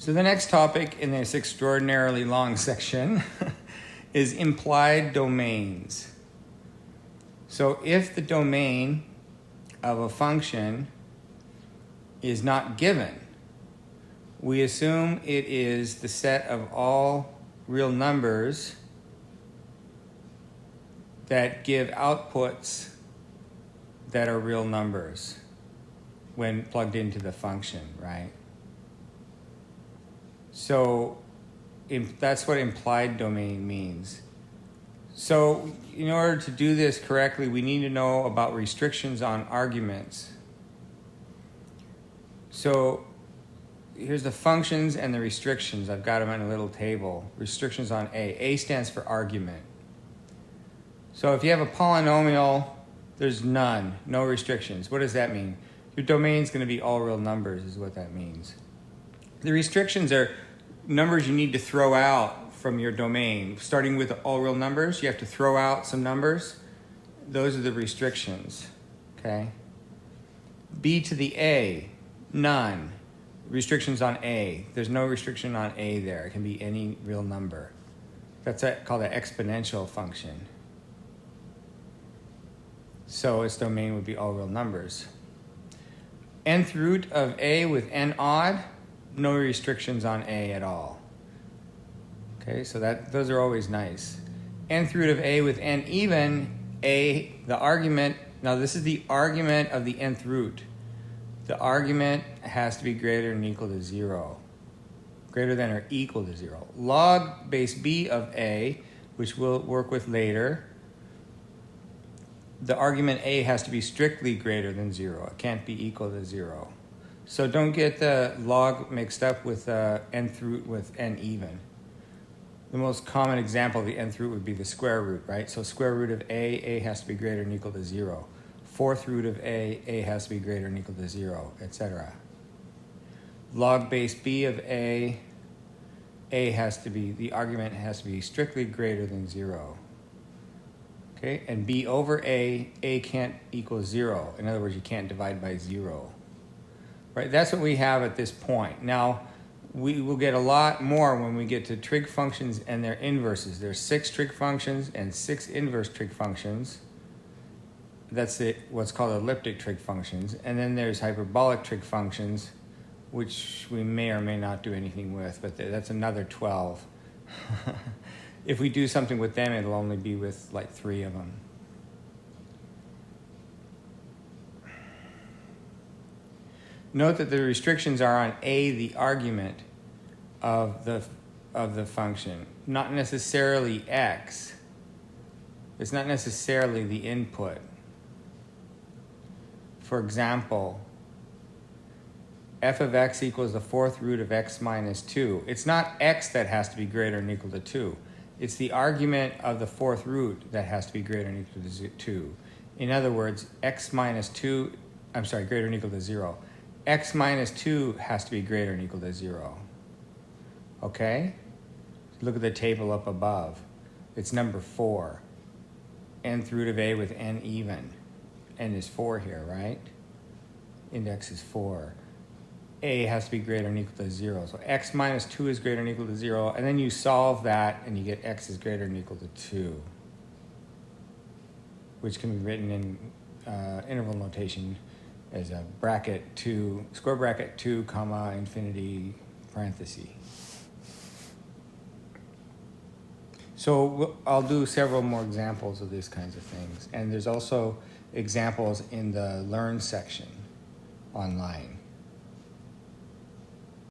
So the next topic in this extraordinarily long section is implied domains. So if the domain of a function is not given, we assume it is the set of all real numbers that give outputs that are real numbers when plugged into the function, right? So that's what implied domain means. So in order to do this correctly, we need to know about restrictions on arguments. So here's the functions and the restrictions. I've got them in a little table. Restrictions on A. A stands for argument. So if you have a polynomial, there's none, no restrictions. What does that mean? Your domain is going to be all real numbers is what that means. The restrictions are numbers you need to throw out from your domain. Starting with all real numbers, you have to throw out some numbers. Those are the restrictions, okay? B to the A, none. Restrictions on A. There's no restriction on A there. It can be any real number. That's called an exponential function. So its domain would be all real numbers. Nth root of A with n odd, no restrictions on A at all. Okay, so those are always nice. Nth root of A with n even, A, the argument, now this is the argument of the nth root. The argument has to be greater than or equal to 0. Greater than or equal to 0. Log base B of A, which we'll work with later, the argument A has to be strictly greater than 0. It can't be equal to 0. So don't get the log mixed up with nth root with n even. The most common example of the nth root would be the square root, right? So square root of A has to be greater than or equal to 0. Fourth root of A has to be greater than or equal to 0, etc. Log base B of A has to be, the argument has to be strictly greater than 0. Okay, and B over A can't equal 0. In other words, you can't divide by 0. Right, that's what we have at this point. Now, we will get a lot more when we get to trig functions and their inverses. There's 6 trig functions and 6 inverse trig functions. That's what's called elliptic trig functions. And then there's hyperbolic trig functions, which we may or may not do anything with, but that's another 12. If we do something with them, it'll only be with like 3 of them. Note that the restrictions are on A, the argument of the function, not necessarily X. It's not necessarily the input. For example, f of x equals the fourth root of x minus 2. It's not x that has to be greater than or equal to 2. It's the argument of the fourth root that has to be greater than or equal to 2. In other words, x minus 2, greater than or equal to 0. X minus 2 has to be greater than or equal to 0. Okay? Look at the table up above. It's number 4. Nth root of A with n even. N is 4 here, right? Index is 4. A has to be greater than or equal to 0. So x minus 2 is greater than or equal to 0. And then you solve that and you get x is greater than or equal to 2. Which can be written in interval notation as a bracket 2, square bracket 2, comma, infinity, parenthesis. So I'll do several more examples of these kinds of things. And there's also examples in the Learn section online.